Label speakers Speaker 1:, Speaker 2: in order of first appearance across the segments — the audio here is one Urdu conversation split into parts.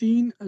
Speaker 1: 3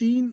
Speaker 1: 3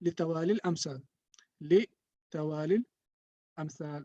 Speaker 1: لتوالي الأمثال لتوالي الأمثال.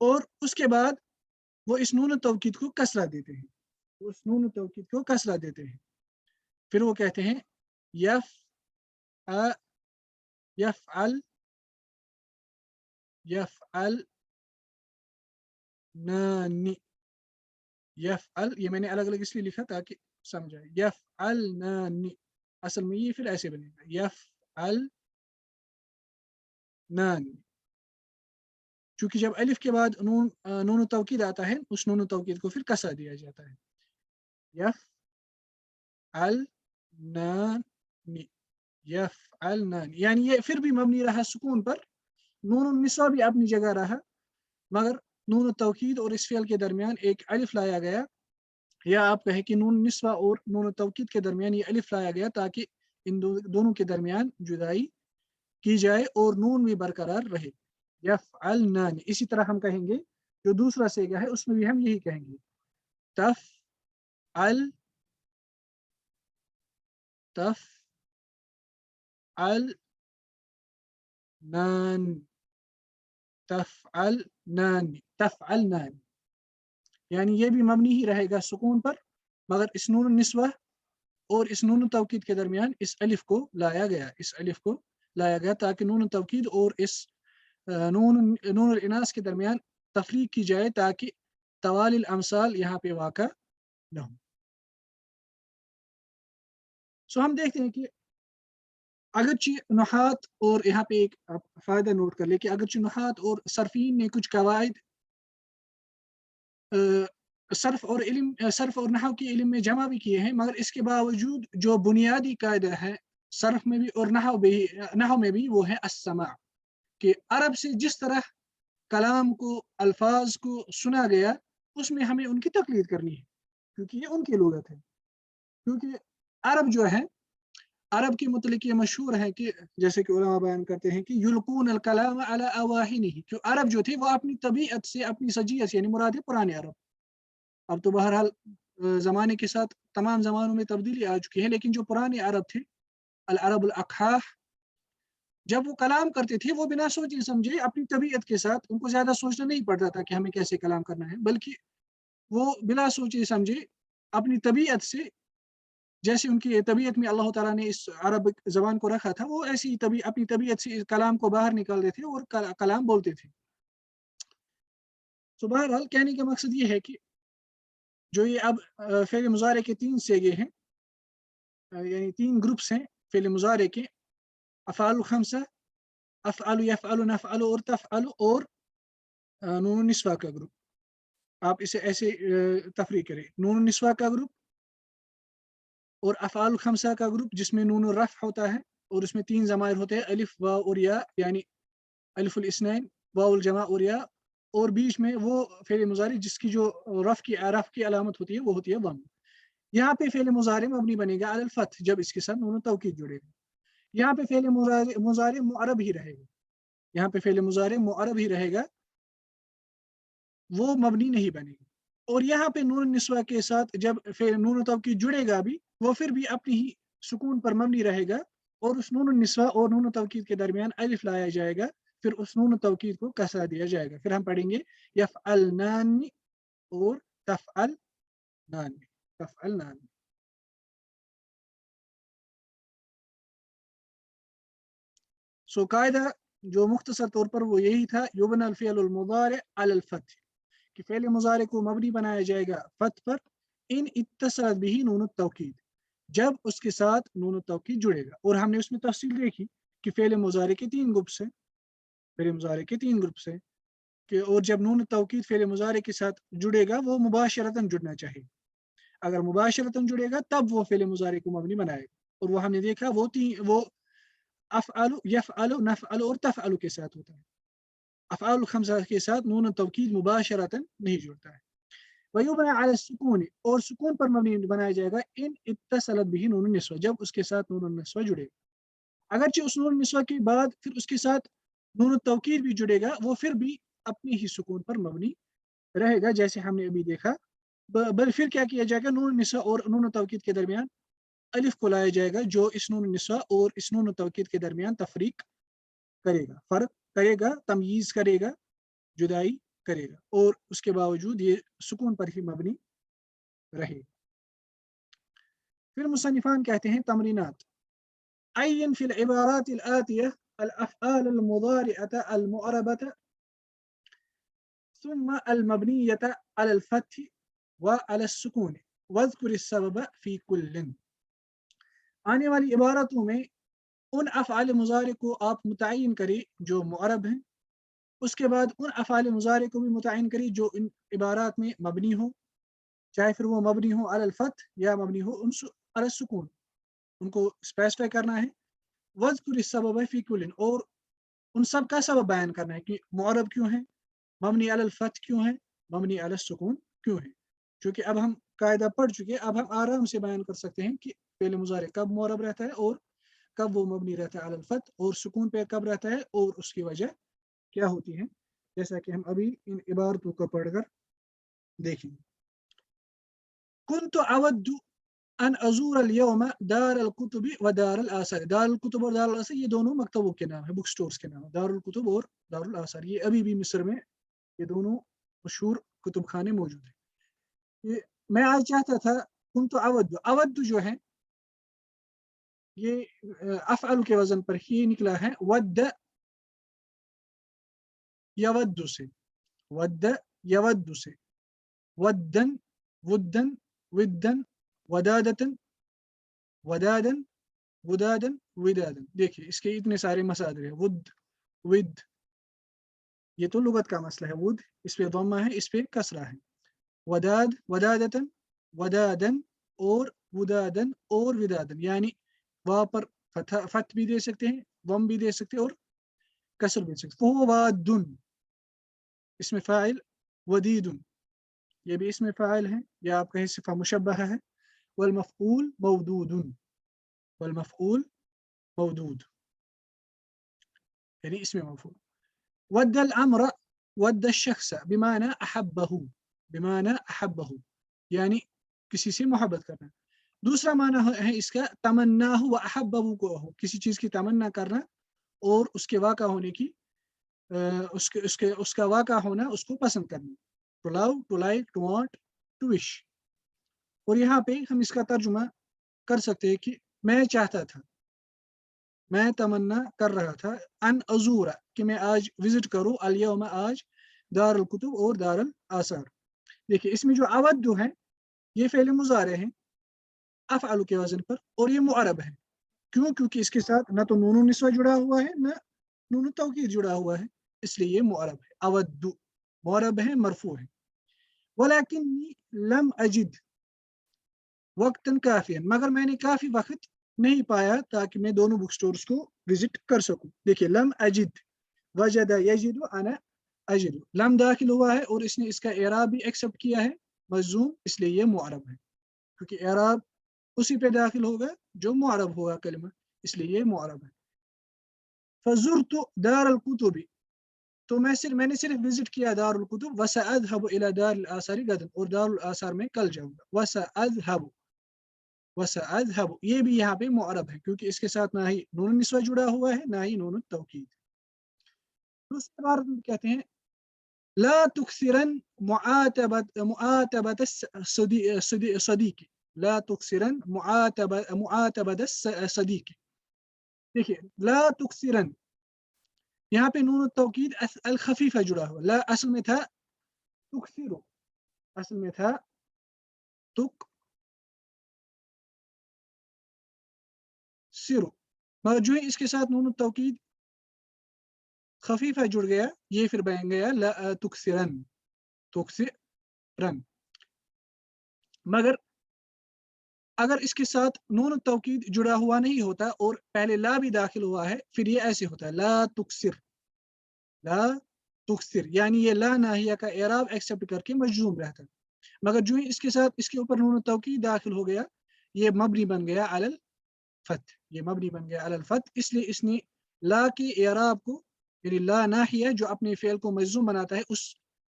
Speaker 1: اور اس کے بعد وہ اس نون توکید کو کسرہ دیتے ہیں، اس نون توکید کو کسرہ دیتے ہیں، پھر وہ کہتے ہیں یفعل نانی، یفعل یہ میں نے الگ الگ اس لیے لکھا تاکہ سمجھائے، یفعلنانی اصل میں یہ پھر ایسے بنے گا یفعلنانی، چونکہ جب الف کے بعد نون توکید آتا ہے اس نون توکید کو پھر کسرہ دیا جاتا ہے، یفعلنانی یفعلنانی، یعنی یہ پھر بھی مبنی رہا سکون پر، نون النسوہ بھی اپنی جگہ رہا، مگر نون التوکید اور اس فعل کے درمیان ایک الف لایا گیا، یا آپ کہیں کہ نون النسوہ اور نون التوکید کے درمیان یہ الف لایا گیا تاکہ ان دونوں کے درمیان جدائی کی جائے اور نون بھی برقرار رہے، یفعلنان۔ اسی طرح ہم کہیں گے جو دوسرا سیگا ہے اس میں بھی ہم یہی کہیں گے، تفعلنان، یعنی یہ بھی مبنی ہی رہے گا سکون پر، مگر اس نون النسوہ اور اس نون توکید کے درمیان اس الف کو لایا گیا تاکہ نون توکید اور اس نون الاناث کے درمیان تفریق کی جائے تاکہ توالی الامثال یہاں پہ واقع نہ ہو۔ سو ہم دیکھتے ہیں کہ اگرچہ نحات، اور یہاں پہ ایک فائدہ نوٹ کر لیں کہ اگرچہ نحات اور صرفین نے کچھ قواعد صرف اور نحو کے علم میں جمع بھی کیے ہیں، مگر اس کے باوجود جو بنیادی قاعدہ ہے صرف میں بھی اور نحو میں بھی وہ ہے السماع، کہ عرب سے جس طرح کلام کو الفاظ کو سنا گیا اس میں ہمیں ان کی تقلید کرنی ہے، کیونکہ یہ ان کی لغت ہے، کیونکہ عرب جو ہے، عرب کے متعلق یہ مشہور ہے کہ جیسے کہ علماء بیان کرتے ہیں کہ یلقون الکلام علی اواہنہ، کہ عرب جو تھے وہ اپنی طبیعت سے، اپنی سجیت سے، یعنی مراد ہے پرانے عرب، اب تو بہرحال زمانے کے ساتھ تمام زمانوں میں تبدیلی آ چکی ہے، لیکن جو پرانے عرب تھے العرب الاقحاح، جب وہ کلام کرتے تھے وہ بنا سوچے سمجھے اپنی طبیعت کے ساتھ، ان کو زیادہ سوچنا نہیں پڑتا تھا کہ ہمیں کیسے کلام کرنا ہے، بلکہ وہ بلا سوچے سمجھے اپنی طبیعت سے، جیسے ان کی طبیعت میں اللہ تعالیٰ نے اس عرب زبان کو رکھا تھا، وہ ایسی اپنی طبیعت سے اس کلام کو باہر نکالتے تھے اور کلام بولتے تھے۔ تو بہرحال کہنے کا مقصد یہ ہے کہ جو یہ اب فعل مضارع کے 3 سیگے ہیں، یعنی 3 گروپس ہیں فعل مضارع کے، افعال الخمسہ، افعل، یفعل، نفعل اور تفعل، اور نون النسوہ کا گروپ، آپ اسے ایسے تفریق کریں، نون النسوہ کا گروپ اور افعال الخمسہ کا گروپ جس میں نون الرفع ہوتا ہے اور اس میں 3 ضمائر ہوتے ہیں، الف، واو اور یا، یعنی الف الاثنین، واو الجمع اور یا، اور بیچ میں وہ فعل مضارع جس کی جو رفع کی علامت ہوتی ہے وہ ہوتی ہے ضم۔ یہاں پہ فعل مضارع مبنی بنے گا علی الفتح جب اس کے ساتھ نون توکید جڑے گا، یہاں پہ فعل مضارع معرب ہی رہے گا، یہاں پہ فعل مضارع معرب ہی رہے گا، وہ مبنی نہیں بنے گا، اور یہاں پہ نون النسوہ کے ساتھ جب فعل نون توکید جڑے گا بھی، وہ پھر بھی اپنی ہی سکون پر مبنی رہے گا، اور اس نون النسوہ اور نون توکید کے درمیان الف لایا جائے گا، پھر اس نون توکید کو کسرہ دیا جائے گا، پھر ہم پڑھیں گے یفعلنان اور تفعلنان۔ سو قاعدہ جو مختصر طور پر وہ یہی تھا، یبنى الفعل المضارع على الفتح، کہ فعل مضارع کو مبنی بنایا جائے گا فتح پر، ان اتصلت به نون التوکید، جب اس کے ساتھ نون التوکید جڑے گا، اور ہم نے اس میں تفصیل دیکھی کہ فعل مضارع کے 3 گروپس ہیں، کہ اور جب نون التوکید فعل مضارع کے ساتھ جڑے گا وہ مباشرتاً جڑنا چاہیے، اگر مباشرتاً جڑے گا تب وہ فعل مضارع کو مبنی بنائے گا، اور وہ ہم نے دیکھا وہ افعل، یفعل، نفعل اور تفعل کے ساتھ ہوتا ہے، افعال الخمسہ کے ساتھ نون التوکید مباشرتاً نہیں جڑتا ہے۔ وَيُبْنَى عَلَى السُّكُونِ، اور سکون پر مبنی بنایا جائے گا، ان اتصلت به نون النسوہ، جب اس کے ساتھ نون النسوہ جڑے گا، اگرچہ اس نون النسوہ کے بعد پھر اس کے ساتھ نون التوکید بھی جڑے گا، وہ پھر بھی اپنی ہی سکون پر مبنی رہے گا، جیسے ہم نے ابھی دیکھا، بل پھر کیا کیا جائے گا، نون النسوہ اور نون التوکید کے درمیان الف کو لایا جائے گا، جو اس نون النسوہ اور اس نون التوکید کے درمیان تفریق کرے گا، فرق کرے گا، تمییز کرے گا، جدائی کرے گا اور اس کے باوجود یہ سکون پر ہی مبنی رہے. پھر مصنفان کہتے ہیں تمرینات. عین فی العبارات الآتیہ الافعال المضارعة المعربة ثم المبنية على الفتح وعلى السکون واذکر السبب فی کل. آنے والی عبارتوں میں ان افعال مضارع کو آپ متعین کریں جو معرب ہیں، اس کے بعد ان افعال مضارع کو بھی متعین کریں جو ان عبارات میں مبنی ہو، چاہے پھر وہ مبنی ہو علی الفتح یا مبنی ہو علی السکون، ان کو اسپیسیفائی کرنا ہے. وذکر السبب فی کل، اور ان سب کا سبب بیان کرنا ہے کہ معرب کیوں ہیں، مبنی علی الفتح کیوں ہیں، مبنی علی السکون کیوں ہیں. چونکہ اب ہم قاعدہ پڑھ چکے، اب ہم آرام سے بیان کر سکتے ہیں کہ فعل مضارع کب معرب رہتا ہے اور کب وہ مبنی رہتا ہے علی الفتح، اور سکون پہ کب رہتا ہے اور اس کی وجہ کیا ہوتی ہے، جیسا کہ ہم ابھی ان عبارتوں کو پڑھ کر دیکھیں. کنت اود ان ازور اليوم دار الکتب و دار الاثار. دار الکتب اور دار الاثار یہ دونوں مکتبوں کے نام ہیں، بک سٹورز کے نام ہیں، دار الکتب اور دار الاثار. یہ ابھی بھی مصر میں یہ دونوں مشہور کتب خانے موجود ہیں. یہ میں آج چاہتا تھا کنت اود جو ہے یہ افعل کے وزن پر ہی نکلا ہے، ود یود سے، ود یود سے، ودن ودن ودن ودادتن ودادن ودادن ودادن. دیکھیے اس کے اتنے سارے مصادر ہیں. ود یہ تو لغت کا مسئلہ ہے، ود اس پہ ضمہ ہے، اس پہ کسرہ ہے. وداد ودادتن ودادن اور ودادن اور ودادن، یعنی وہاں پر فتح بھی دے سکتے ہیں، ضم بھی دے سکتے ہیں اور کسر بھی دے سکتے ہیں. وادن اس میں فاعل، ودیدن یہ بھی اس میں فاعل ہے یا آپ کہیں صفہ مشبہہ ہے. والمفعول مودود، والمفعول مودود یعنی اس میں مفعول. ود الامر ود الشخص بمعنى احبه، بمعنى احبه یعنی کسی سے محبت کرنا. دوسرا معنی ہے اس کا تمناہ و احبہ کو ہو، کسی چیز کی تمنا کرنا اور اس کے واقع ہونے کی اس کا واقع ہونا اس کو پسند کرنا. To love, to like, to want, to wish. اور یہاں پہ ہم اس کا ترجمہ کر سکتے ہیں کہ میں چاہتا تھا، میں تمنا کر رہا تھا، ان ازور کہ میں آج وزٹ کروں، الیوم آج، دار الکتب اور دار الاثار. دیکھیے اس میں جو اود جو ہے یہ فعل مضارع ہے افعل کے وزن پر اور یہ معرب ہے. کیوں؟ کیونکہ اس کے ساتھ نہ تو نون النسوہ جڑا ہوا ہے نہ نون التوکید جڑا ہوا ہے، اس لیے یہ معرب ہے. اود معرب ہے، مرفوع ہے. ولیکنی لم اجد وقتا کافیا، مگر میں نے کافی وقت نہیں پایا تاکہ میں دونوں بک سٹورز کو وزٹ کر سکوں. دیکھیے لم اجد، وجد یجد، انا اجد، لم داخل ہوا ہے اور اس نے اس کا اعراب بھی ایکسپٹ کیا ہے مجزوم، اس لیے یہ معرب ہے کیونکہ اعراب اسی پہ داخل ہوگا جو معرب ہوگا کلمہ، اس لیے یہ معرب ہے. فزرت دار الکتب، تو میں نے صرف وزٹ کیا دار الکتب. وسأذهب الى دار الاثار غدا، اور دار الاثار میں کل جاؤں گا. وسأذهب یہ بھی یہاں پہ معرب ہے کیونکہ اس کے ساتھ نہ ہی نون النسوہ جڑا ہوا ہے نہ ہی نون التوکید. دوسری بار کہتے ہیں لا تكثرن معاتبة صدیق، لا تكثرن معاتبة صدیق. دیکھیے لا تكثرن یہاں پہ نون التوکید الخفیفہ جڑا ہوا، لا اصل میں تھا تکثر، اصل میں تھا تک سر، مگر جو اس کے ساتھ نون التوکید خفیفہ جڑ گیا یہ پھر بن گیا لا تکثرن، تکثرن. مگر اگر اس کے ساتھ نون التوکید جڑا ہوا نہیں ہوتا اور پہلے لا بھی داخل ہوا ہے پھر یہ ایسے ہوتا ہے لا تکثر، لا تکثر، یعنی یہ لا ناہیہ کا اعراب ایکسپٹ کر کے مجزوم رہتا ہے. مگر جو ہی اس کے ساتھ اس کے اوپر نون التوکید داخل ہو گیا یہ مبنی بن گیا علی الفتح، یہ مبنی بن گیا علی الفتح. اس لیے اس نے لا کے اعراب کو، یعنی لا ناہیہ جو اپنے فعل کو مجزوم بناتا ہے، اس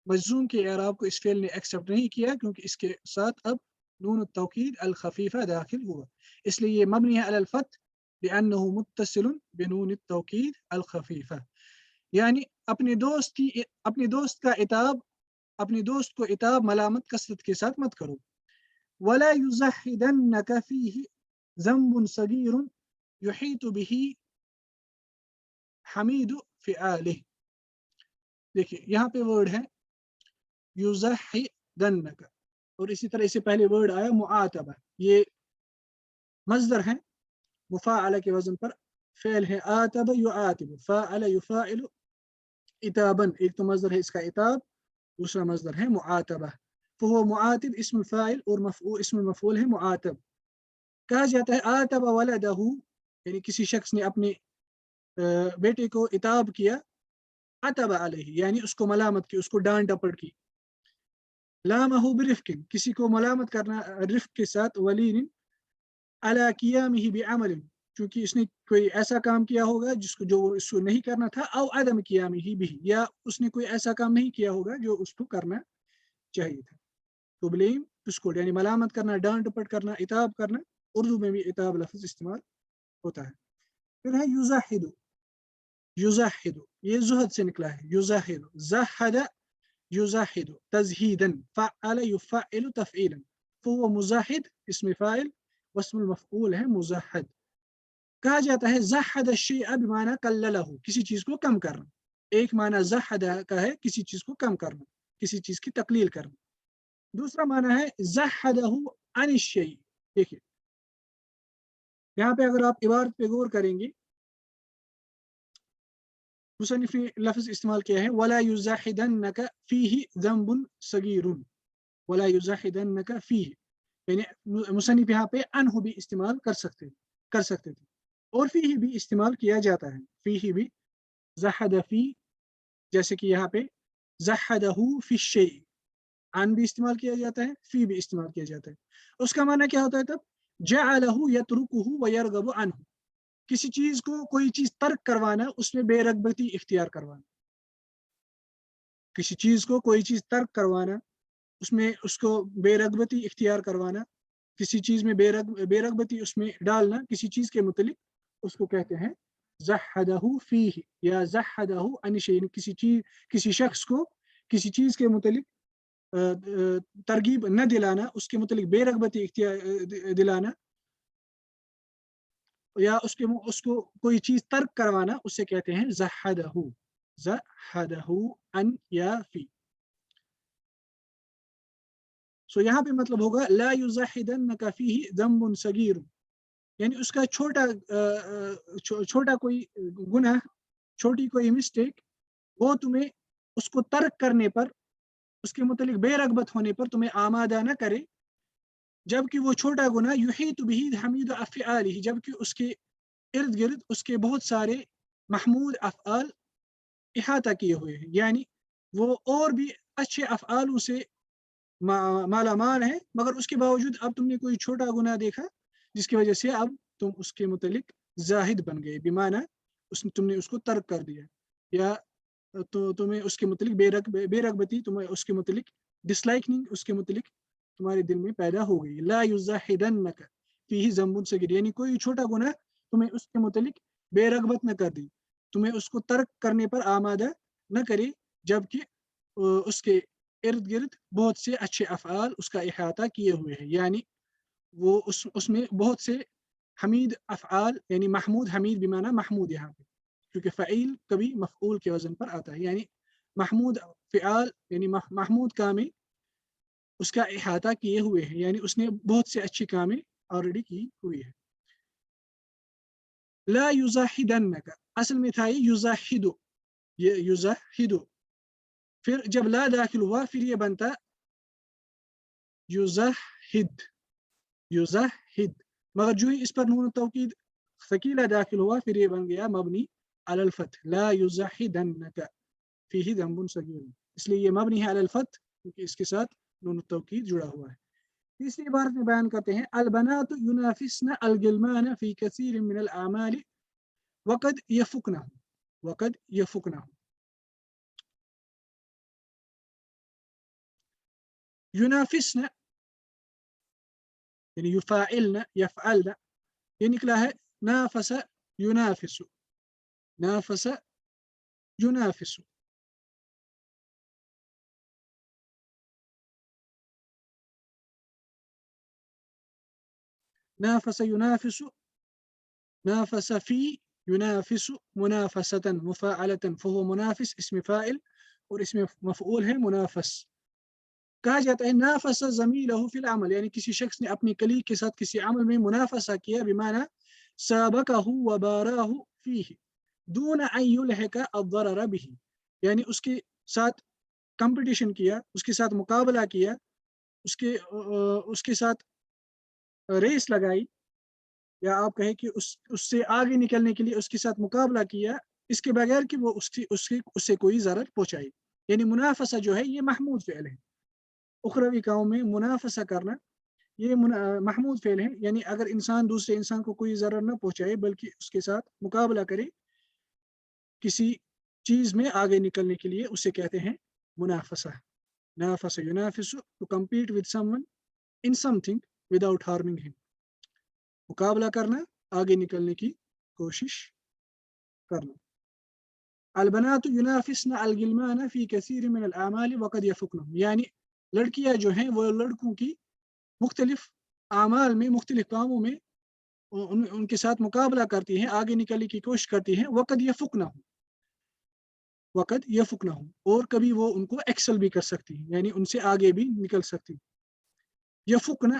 Speaker 1: مجزوم کے اعراب کو اس فعل نے ایکسپٹ نہیں کیا کیونکہ اس کے ساتھ اب نون التوکید الخفیفہ داخل ہوا، اس لیے یہ مبنی ہے علی الفتح لأنه متصل بنون التوکید الخفیفہ. یعنی اپنے دوست کا عتاب، اپنے دوست کو عتاب ملامت کثرت کے ساتھ مت کرو. ولا یزحدنک فیہ ذنب صغیر یحیط بہ حمید فعالہ. دیکھیے یہاں پہ ورڈ ہے یزحدنک، اور اسی طرح اس سے پہلے ورڈ آیا معاتبہ. یہ مصدر ہے مفاعلہ کے وزن پر، فعل ہے آتب یعاتب، فاعل یفاعل عتابا. ایک تو مصدر ہے اس کا عتاب، دوسرا مصدر ہے معاتبہ. فهو معاتب اسم الفاعل اور مفعول اسم المفعول ہے معاتب. کہا جاتا ہے آتب ولدہ، یعنی کسی شخص نے اپنے بیٹے کو عتاب کیا، عتب علیہ یعنی اس کو ملامت کی، اس کو ڈانٹ ڈپٹ کی. لامہ برفق، کسی کو ملامت کرنا رفق کے ساتھ، ولین علی قیامہ بعمل، چونکہ اس نے کوئی ایسا کام کیا ہوگا جو اس کو نہیں کرنا تھا، او عدم قیامہ بھی، یا اس نے کوئی ایسا کام نہیں کیا ہوگا جو اس کو کرنا چاہیے تھا. تو بلیم اس کو یعنی ملامت کرنا، ڈانٹ ڈپٹ کرنا، عتاب کرنا. اردو میں بھی عتاب لفظ استعمال ہوتا ہے. پھر ہے یزاحد، یزاحد یہ زہد سے نکلا ہے. یزاحد زاحد یزاحد تزہیدا، فعل یفعل تفعیلا، فهو مزاحد اسم فاعل واسم المفعول ہے مزاحد. کہا جاتا ہے زحد الشیء بمعنی قللہ، کسی چیز کو کم کرنا. ایک معنی زحد کا ہے کسی چیز کو کم کرنا، کسی چیز کی تقلیل کرنا. دوسرا معنی ہے زحدہ عن الشیء. دیکھیے یہاں پہ اگر آپ عبارت پہ غور کریں گے، مصنف نے لفظ استعمال کیا ہے ولا یزحدنک فیہ ذنب صغیر، ولا یزحدنک فیہ، یعنی مصنف یہاں پہ انہ بھی استعمال کر سکتے تھے، اور فیہ بھی استعمال کیا جاتا ہے. فیہ بھی زحد فی، جیسے کہ یہاں پہ زحدہ فی الشیء، ان بھی استعمال کیا جاتا ہے، فی بھی استعمال کیا جاتا ہے. اس کا معنی کیا ہوتا ہے تب؟ جعلہ یترکہ ویرغب عنہ، کسی چیز کو کوئی چیز ترک کروانا، اس میں بے رغبتی اختیار کروانا. کسی چیز کو کوئی چیز ترک کروانا، اس میں اس کو بے رغبتی اختیار کروانا، کسی چیز میں بے رغبتی اس میں ڈالنا کسی چیز کے متعلق، اس کو کہتے ہیں زحدہ فیہ یا زحدہ عن شیء. کسی شخص کو کسی چیز کے متعلق ترغیب نہ دلانا، اس کے متعلق بے رغبتی دلانا، یا اس کو کوئی چیز ترک کروانا، اسے کہتے ہیں زحدہ عن یا فی. سو یہاں پہ مطلب ہوگا لا یزحدنک فیہ ذنب صغیر، یعنی اس کا چھوٹا کوئی گناہ، چھوٹی کوئی مسٹیک، وہ تمہیں اس کو ترک کرنے پر، اس کے متعلق بے رغبت ہونے پر تمہیں آمادہ نہ کرے، جبکہ وہ چھوٹا گناہ یحیط بہ حمید افعالہ، جبکہ اس کے ارد گرد اس کے بہت سارے محمود افعال احاطہ کیے ہوئے ہیں، یعنی وہ اور بھی اچھے افعالوں سے مالا مال ہے، مگر اس کے باوجود اب تم نے کوئی چھوٹا گناہ دیکھا جس کی وجہ سے اب تم اس کے متعلق زاہد بن گئے، بمعنی تم نے اس کو ترک کر دیا، یا تو تمہیں اس کے متعلق بے رغبتی، تمہیں اس کے متعلق ڈسلائکنگ اس کے متعلق تمہارے دل میں پیدا ہو گئی. لا یزحدنک فیہ ذنب صغیر، یعنی کوئی چھوٹا گناہ تمہیں اس کے متعلق بے رغبت نہ کر دی، تمہیں اس کو ترک کرنے پر آمادہ نہ کرے، جبکہ اس کے ارد گرد بہت سے اچھے افعال اس کا احاطہ کیے ہوئے ہیں. یعنی وہ اس میں بہت سے حمید افعال، یعنی محمود، حمید بمعنی محمود یہاں پہ، کیونکہ فعیل کبھی مفعول کے وزن پر آتا ہے، یعنی محمود فعال یعنی محمود کامیں اس کا احاطہ کیے ہوئے ہیں، یعنی اس نے بہت سے اچھی کامیں آلریڈی کی ہوئی ہے. لا یزحدنک اصل میں تھا یزحد، یہ یزحد، پھر جب لا داخل ہوا پھر یہ بنتا یزحد، یزحد، مگر جو ہی اس پر نون توکید ثقیلہ داخل ہوا پھر یہ بن گیا مبنی علی الفتح. لا یزحدنک فیہ ذنب صغیر، اس لیے یہ مبنی ہے علی الفتح کیونکہ اس کے ساتھ نون التوکید جڑا ہوا ہے. تیسری عبارت میں بیان کرتے ہیں البنات ینافسن الغلمان فی کثیر من الاعمال وقد یفقنہ، وقد یفقنہ. ینافسن یعنی یفاعلن، یفعلن، یہ نکلا ہے نافس ینافس، نافس ينافس. نافس ينافس، نافس في ينافس منافسة مفاعلة، فهو منافس اسم فاعل اور اسم مفعول ہے منافس. کہا جاتا ہے نافس زمیلہ فی العمل، یعنی کسی شخص نے اپنی کلیگ کے ساتھ کسی عمل میں منافسہ کیا، بمعنی سابقہ وباراہ فیہ دون ان یلحق الضرر بہ، یعنی اس کے ساتھ کمپٹیشن کیا، اس کے ساتھ مقابلہ کیا، اس کے ساتھ ریس لگائی، یا آپ کہیں کہ اس سے آگے نکلنے کے لیے اس کے ساتھ مقابلہ کیا، اس کے بغیر کہ وہ اس سے کوئی ضرر پہنچائے. یعنی منافسہ جو ہے یہ محمود فعل ہے. اخروی کاموں میں منافسہ کرنا یہ محمود فعل ہے، یعنی اگر انسان دوسرے انسان کو کوئی ضرر نہ پہنچائے بلکہ اس کے ساتھ مقابلہ کرے کسی چیز میں آگے نکلنے کے لیے، اسے کہتے ہیں منافسہ. نافس ینافس to compete with someone in something without harming him. مقابلہ کرنا، آگے نکلنے کی کوشش کرنا. البنات ینافسن الغلمان فی کثیر من الاعمال وقد یفقنهم، یعنی لڑکیاں جو ہیں وہ لڑکوں کی مختلف اعمال میں، مختلف کاموں میں ان کے ساتھ مقابلہ کرتی ہیں، آگے نکلنے کی کوشش کرتی ہیں. وقد یفقنهم، وقد یفقنهم، اور کبھی وہ ان کو ایکسل بھی کر سکتی ہیں، یعنی ان سے آگے بھی نکل سکتی. یفقن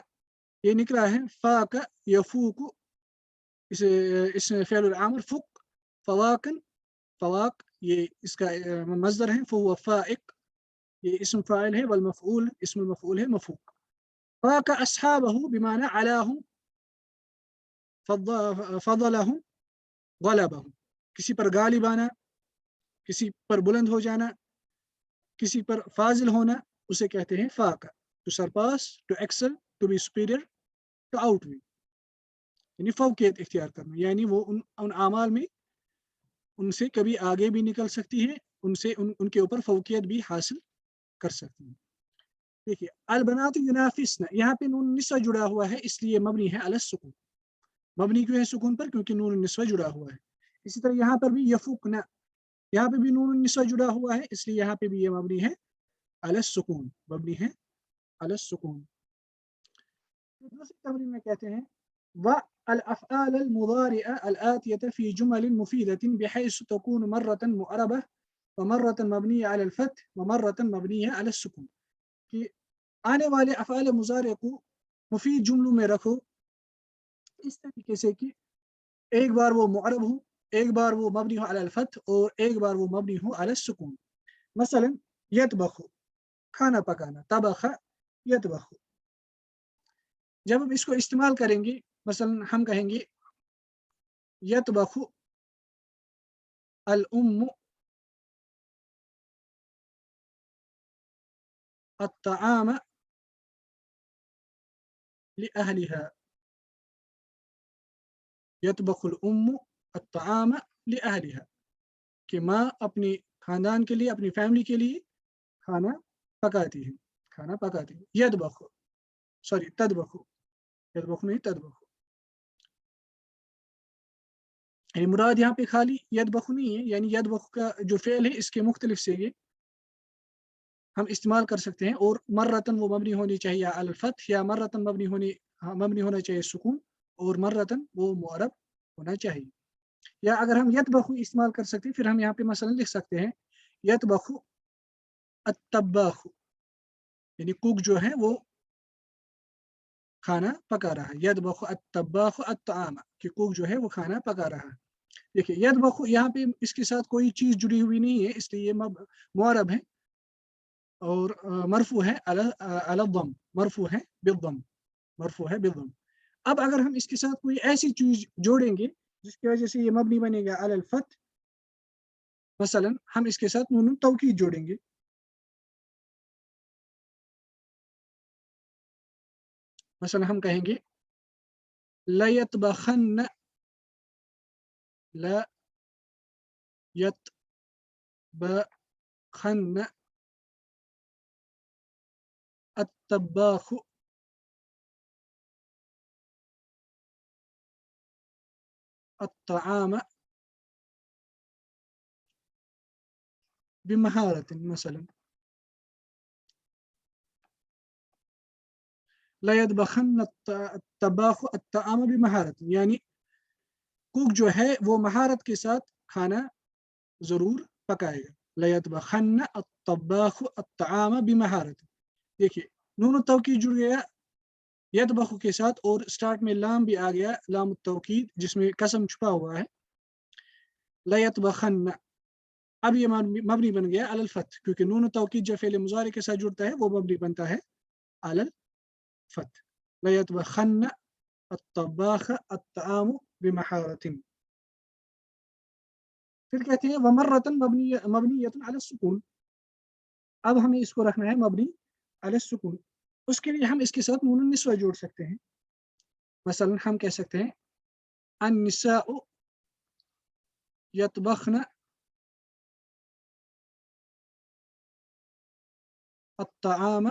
Speaker 1: یہ نکلا ہے فاق یفوق، اس فعل العامر فق فواقن، فواق یہ اس کا مصدر ہے، فهو فائق یہ اسم فاعل ہے، والمفعول اسم المفعول ہے مفوق. فاق اصحابہ بمعنی علاہم، فضلہم، غلبہم، کسی پر غالب آنا، کسی پر بلند ہو جانا، کسی پر فاضل ہونا، اسے کہتے ہیں فاق. To surpass, to excel, to be superior, to outvie, یعنی فوقیت اختیار کرنا، یعنی وہ ان اعمال میں ان سے کبھی آگے بھی نکل سکتی ہے، ان کے اوپر فوقیت بھی حاصل کر سکتی ہیں. دیکھیے البنات ینافسن، یہاں پہ نون نسوہ جڑا ہوا ہے، اس لیے مبنی ہے علی السکون. مبنی کیوں ہے سکون پر؟ کیونکہ نون نسوہ جڑا ہوا ہے. اسی طرح یہاں پر بھی یفقن، یہاں پہ بھی نون نسوہ جڑا ہوا ہے، اس لیے یہاں پہ بھی یہ مبنی ہے علی السکون، مبنی ہے علی السکون. دوسری تمرین میں کہتے ہیں والافعال المضارعه الاتيه في جمل مفيده بحيث تكون مره معربه ومره مبنيه على الفتح ومره مبنيه على السكون، کہ آنے والے افعال مضارع کو مفید جملوں میں رکھو اس طریقے سے کہ ایک بار وہ معرب ہو، ایک بار وہ مبنی ہو علی الفتح، اور ایک بار وہ مبنی ہو علی السکون. مثلا یطبخ کھانا پکانا، طبخ یطبخ. جب ہم اس کو استعمال کریں گے، مثلا ہم کہیں گے یطبخ الام الطعام لأهلها، یطبخ الام الطعام لأهلها، کہ ماں اپنی خاندان کے لیے، اپنی فیملی کے لیے کھانا پکاتی ہے، کھانا پکاتی ہے. یطبخ، سوری تطبخ، یطبخ نہیں تطبخ، یعنی مراد یہاں پہ خالی یطبخ نہیں ہے، یعنی یطبخ کا جو فعل ہے اس کے مختلف صیغے ہم استعمال کر سکتے ہیں، اور مرتن وہ مبنی ہونی چاہیے علی الفتح، یا مرتن مبنی ہونا چاہیے سکون، اور مرتن وہ معرب ہونا چاہیے. یا اگر ہم یطبخ استعمال کر سکتے ہیں، پھر ہم یہاں پہ مثلا لکھ سکتے ہیں یطبخ الطباخ، یعنی کوک جو ہے وہ کھانا پکا رہا ہے. یطبخ الطباخ الطعام، کہ کوک جو ہے وہ کھانا پکا رہا ہے. دیکھیے یطبخ یہاں پہ اس کے ساتھ کوئی چیز جڑی ہوئی نہیں ہے، اس لیے یہ معرب ہے اور مرفوع ہے علی الضم، مرفوع ہے بالضم، مرفوع ہے بالضم. اب اگر ہم اس کے ساتھ کوئی ایسی چیز جوڑیں گے جس کی وجہ سے یہ مبنی بنے گا علی الفتح، مثلا ہم اس کے ساتھ نون توکید جوڑیں گے، مثلا ہم کہیں گے لیطبخن، لیطبخن الطباخ الطعام بمہارت مثلا لا يطبخن الطباخ الطعام بمہارت، یعنی کوک جو ہے وہ مہارت کے ساتھ کھانا ضرور پکائے گا. لا يطبخن الطباخ الطعام بمہارت. دیکھیے نون التوکید جڑ گیا یطبخ کے ساتھ اور سٹارٹ میں لام بھی آ گیا، لام التوکید جس میں قسم چھپا ہوا ہے. لا يطبخن اب یہ مبنی بن گیا علی الفتح، کیونکہ نون التوکید جب فعل مضارع کے ساتھ جڑتا ہے وہ مبنی بنتا ہے علی الفتح. لا يطبخن الطباخ الطعام بمہارت. پھر کہتے ہیں ومرتن مبنیۃ علی السکون. اب ہمیں اس کو رکھنا ہے مبنی علی السکون. اس کے لیے ہم اس کے ساتھ نون النسوہ جوڑ سکتے ہیں. مثلا ہم کہہ سکتے ہیں النساء یطبخن الطعام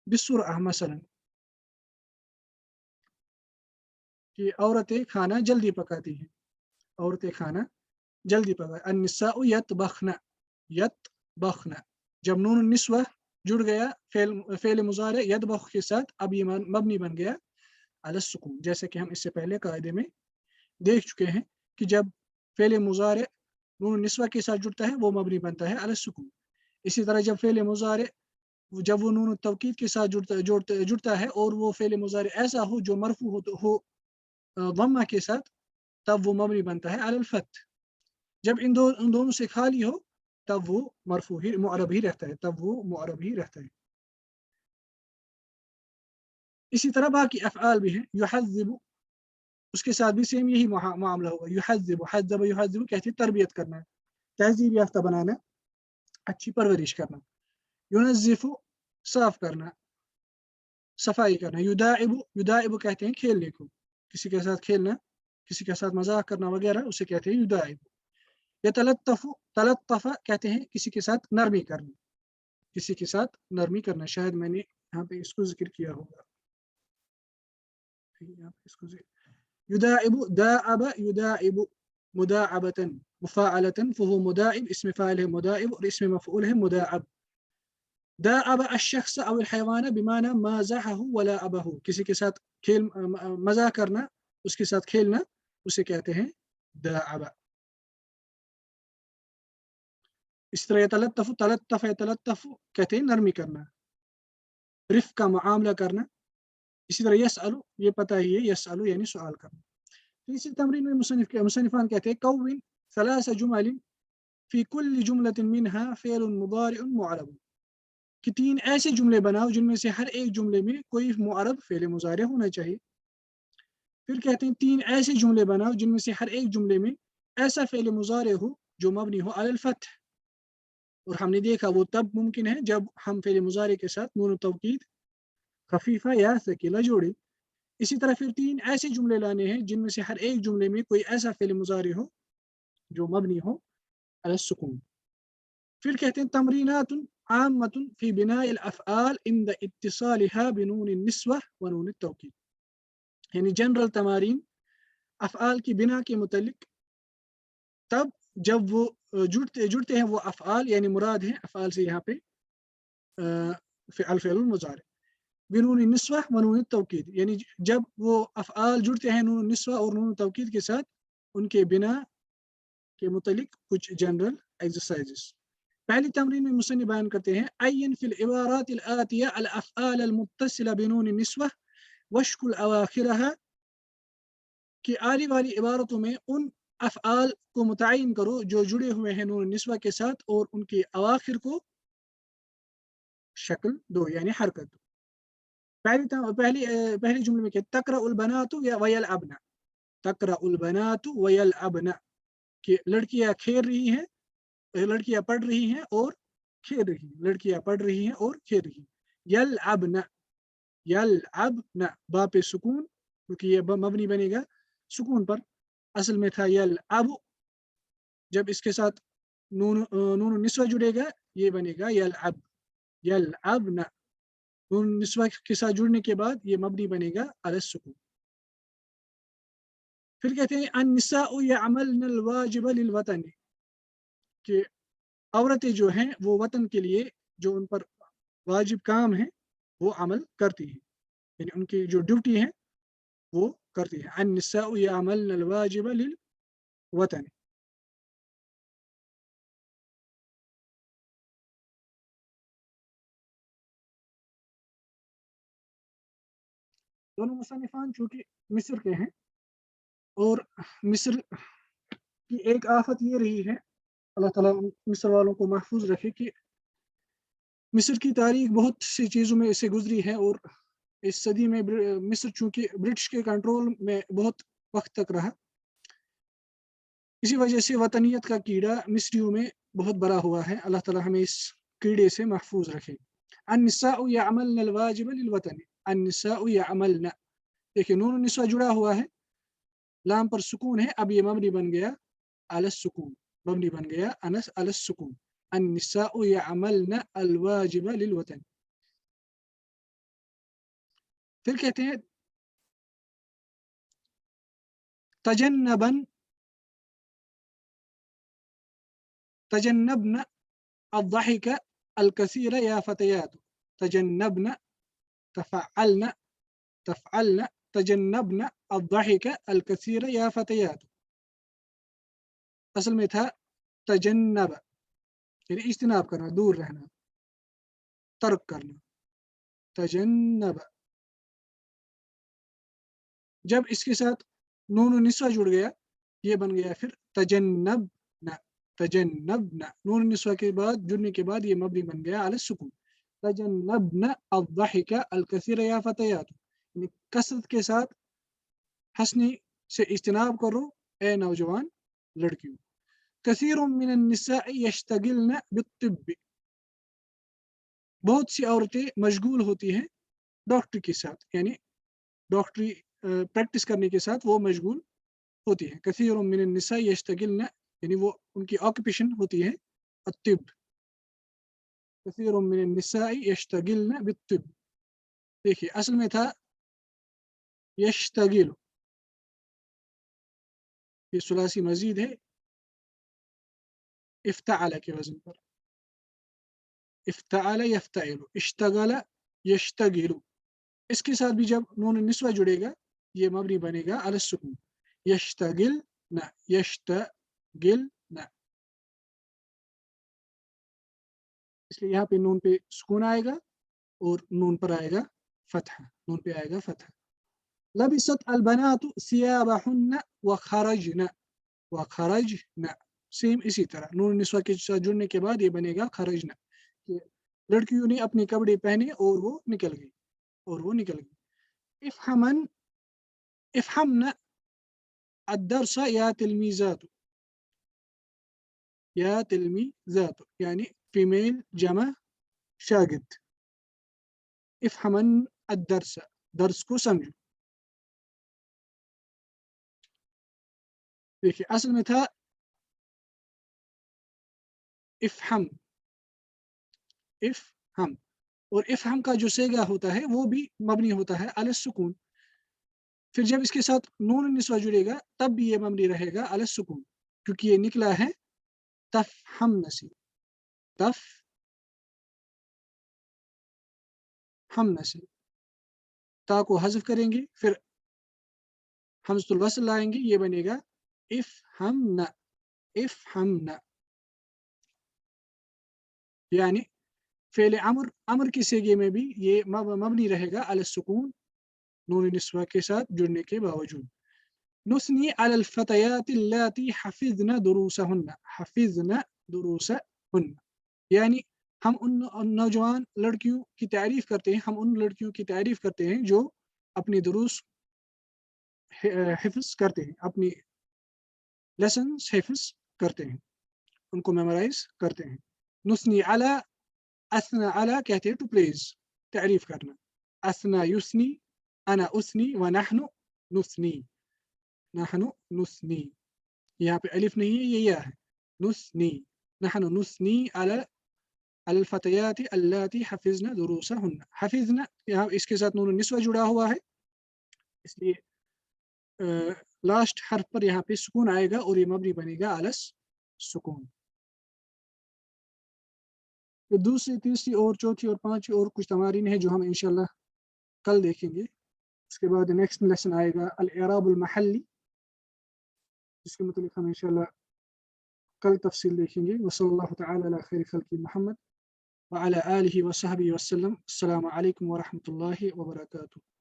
Speaker 1: بسرعہ، مثلا کہ عورتیں کھانا جلدی پکاتی ہیں، عورتیں کھانا جلدی پکاتی. النساء یطبخن، یطبخن جب نون النسوہ جڑ گیا فعل مضارع یطبخ کے ساتھ اب یہ مبنی بن گیا علی السکون. جیسے کہ ہم اس سے پہلے قاعدے میں دیکھ چکے ہیں کہ جب فعل مضارع نون النسوہ کے ساتھ جڑتا ہے وہ مبنی بنتا ہے علی السکون. اسی طرح جب فعل مضارع جب وہ نون التوکید کے ساتھ جڑتا ہے اور وہ فعل مضارع ایسا ہو جو مرفوع ہو ضمہ کے ساتھ، تب وہ مبنی بنتا ہے علی الفتح. جب ان دونوں سے خالی ہو تب وہ مرفوع ہی معرب ہی رہتا ہے، تب وہ معرب ہی رہتا ہے. اسی طرح باقی افعال بھی ہیں. یحذب اس کے ساتھ بھی سیم یہی معاملہ ہوگا. یحذب، حذب یحذب کہتے ہیں تربیت کرنا، تہذیب یافتہ بنانا، اچھی پرورش کرنا. ینظف صاف کرنا، صفائی کرنا. یداعب، یداعب کہتے ہیں کھیلنے کو، کسی کے ساتھ کھیلنا، کسی کے ساتھ مذاق کرنا وغیرہ اسے کہتے ہیں یداعب. یتلطف، تلطف کہتے ہیں کسی کے ساتھ نرمی کرنا، کسی کے ساتھ نرمی کرنا. شاید میں نے یہاں پہ اس کو ذکر کیا ہوگا. یداعب، داعب یداعب مداعبة مفاعلة فهو مداعب، اسم فاعل ہے مداعب اور اسم مفعول ہے مداعب. داعب الشخص او الحيوان بمعنى مازحه ولعبه، کسی کے ساتھ کھیل مزاح کرنا، اس کے ساتھ کھیلنا اسے کہتے ہیں داعب. اس طرح یتلطف، تلطف یتلطف کہتے ہیں نرمی کرنا، رفق کا معاملہ کرنا. اسی طرح یسأل، یہ پتہ ہی ہے یسأل یعنی سوال کرنا. اسی تمرین میں مصنفان کہتے ہیں کون ثلاث جمل فی کل جملۃ منها فعل مضارع معرب، کہ تین ایسے جملے بناؤ جن میں سے ہر ایک جملے میں کوئی معرب فعل مضارع ہونا چاہیے. پھر کہتے ہیں تین ایسے جملے بناؤ جن میں سے ہر ایک جملے میں ایسا فعل مضارع ہو جو مبنی ہو علی الفتح. اور ہم نے دیکھا وہ تب ممکن ہے جب ہم فعل مضارع کے ساتھ نون توکید خفیفہ یا ثقیلہ جوڑیں. اسی طرح پھر تین ایسے جملے لانے ہیں جن میں سے ہر ایک جملے میں کوئی ایسا فعل مضارع ہو جو مبنی ہو علی السکون. پھر کہتے ہیں تمرینات عامۃ فی بناء الافعال عند اتصالها بنون النسوہ ونون التوکید، یعنی جنرل تمارین افعال کی بنا کے متعلق تب جب وہ جڑتے ہیں وہ افعال، یعنی مراد ہیں افعال سے یہاں پہ الفعل المضارع بنون النسوہ ونون التوکید، یعنی جب وہ افعال جڑتے ہیں نون النسوہ اور نون التوکید کے ساتھ ان کے بنا کے متعلق کچھ جنرل ایکسرسائزز. پہلی تمرین میں مصنف بیان کرتے ہیں عین فی العبارات الآتیہ الافعال المتصلہ بنون النسوہ واشکل اواخرها، کہ آنے والی عبارتوں میں ان افعال کو متعین کرو جو جڑے ہوئے ہیں نون النسوہ کے ساتھ اور ان کے اواخر کو شکل دو یعنی حرکت دو. پہلی جملے میں کہ تقرأ البنات ویلعبن، تقرأ البنات ویلعبن کہ لڑکیاں کھیل رہی ہیں، لڑکیاں پڑھ رہی ہیں اور کھیل رہی ہیں، لڑکیاں پڑھ رہی ہیں اور کھیل رہی ہیں. یلعبن، یلعبن با پہ سکون کیونکہ یہ مبنی بنے گا سکون پر، اصل میں تھا یلعب، جب اس کے ساتھ نون النسوہ جڑے گا یہ بنے گا یلعب، یلعبن نون النسوہ کے ساتھ جڑنے کے بعد یہ مبنی بنے گا علی السکون. پھر کہتے ہیں النساء یعملن الواجب للوطن، کہ عورتیں جو ہیں وہ وطن کے لیے جو ان پر واجب کام ہے وہ عمل کرتی ہیں، یعنی ان کی جو ڈیوٹی ہے وہ کرتی ہیں. النساء يعملن الواجب للوطن. دونوں مصنفان چونکہ مصر کے ہیں اور مصر کی ایک آفت یہ رہی ہے، اللہ تعالیٰ مصر والوں کو محفوظ رکھے، کہ مصر کی تاریخ بہت سی چیزوں میں اسے گزری ہے، اور اس صدی میں مصر چونکہ برٹش کے کنٹرول میں بہت وقت تک رہا، اسی وجہ سے وطنیت کا کیڑا مصریوں میں بہت بڑا ہوا ہے. اللہ تعالیٰ ہمیں اس کیڑے سے محفوظ رکھے. النساء يعملن الواجب للوطن. النساء يعملن، دیکھیں نون النساء جڑا ہوا ہے، لام پر سکون ہے، اب یہ مبنی بن گیا علی السکون، مبنی بن گیا انس علی السکون. النساء يعملن الواجب للوطن. پھر کہتے ہیں تجنبن الضحك الكثير يا فتيات. تجنبن، تفعلن، تجنبن الضحك الكثير يا فتيات. اصل میں تھا تجنب یعنی اجتناب کرنا، دور رہنا، ترک کرنا. تجنب، جب اس کے ساتھ نون النسوہ جڑ گیا یہ بن گیا پھر تجنبنا. تجنبنا، نون النسوہ کے بعد جڑنے کے بعد یہ مبنی بن گیا علی السکون. تجنبنا الضحك الكثير يا فتيات، یعنی کثرت کے ساتھ ہنسنے سے اجتناب کرو اے نوجوان لڑکیوں. کثیر من النساء یشتغلن بالطب، بہت سی عورتیں مشغول ہوتی ہیں ڈاکٹری کے ساتھ، یعنی ڈاکٹری پریکٹس کرنے کے ساتھ وہ مشغول ہوتی ہیں. کثیر من النساء یشتغلن، یعنی وہ ان کی آکوپیشن ہوتی ہے الطب. کثیر من النساء یشتغلن بالطب. دیکھیے اصل میں تھا یشتغل، یہ ثلاثی مزید ہے افتعل کے وزن پر. افتعل یفتعل، اشتغل یشتغل. اس کے ساتھ بھی جب نون النسوہ جڑے گا یہ مبنی بنے گا علی السکون. یشتغل نہ، یشتغل نہ، اس لیے یہاں پہ نون پہ سکون آئے گا اور نون پر آئے گا فتح، نون پہ آئے گا فتح. لبست البنات ثيابهن وخرجن. وخرجن سیم اسی طرح نون النسوہ کے ساتھ جڑنے کے بعد یہ بنے گا خرجنا، کہ لڑکیوں نے اپنے کپڑے پہنے اور وہ نکل گئی، اور وہ نکل گئی. افهمن الدرس یا تلمیذات. یا تلمیذات یعنی فیمیل جمع شاگرد. افهمن الدرس، درس کو سمجھو. دیکھیے اصل میں تھا افہم، افہم، اور افہم کا جو سیگا ہوتا ہے وہ بھی مبنی ہوتا ہے علی السکون. پھر جب اس کے ساتھ نون النسوہ جڑے گا تب بھی یہ مبنی رہے گا علی السکون، کیونکہ یہ نکلا ہے تفہمن سے. تفہمن سے، تا کو حذف کریں گے پھر حمزۃ الوصل لائیں گے، یہ بنے گا افہمن. افہمن یعنی فعل امر کی سیگے میں بھی یہ مبنی رہے گا علی السکون نون النسوہ کے ساتھ جڑنے کے باوجود. نثنی علی الفتيات اللاتي حفظن دروسهن. حفظن دروسهن یعنی ہم ان نوجوان لڑکیوں کی تعریف کرتے ہیں، ہم ان لڑکیوں کی تعریف کرتے ہیں جو اپنی دروس حفظ کرتے ہیں، اپنی لیسنز حفظ کرتے ہیں، ان کو میمورائز کرتے ہیں. نثنی علی، اثنا علی کہتے ہیں ٹو پلیز، تعریف کرنا. اثنا یثنی، انا اثنی، ونحن نثنی. نحن نثنی، یہاں پہ الف نہیں ہے، یہ یا ہے. نثنی، نحن نثنی علی الفتيات اللاتي حفظن دروسهن. حفظن یہاں اس کے ساتھ نون النسوہ جڑا ہوا ہے، اس لیے لاسٹ حرف پر یہاں پہ سکون آئے گا اور یہ مبنی بنے گا علی السکون. پھر دوسری تیسری اور چوتھی اور پانچویں اور کچھ تمارین ہیں جو ہم انشاءاللہ کل دیکھیں گے. اس کے بعد نیکسٹ لیسن آئے گا الاعراب المحلی، جس کے متعلق ہم انشاءاللہ کل تفصیل دیکھیں گے. وصلی اللہ تعالی علی خیر خلق محمد وعلی آلہ وصحبہ وسلم. السلام علیکم ورحمۃ اللہ وبرکاتہ.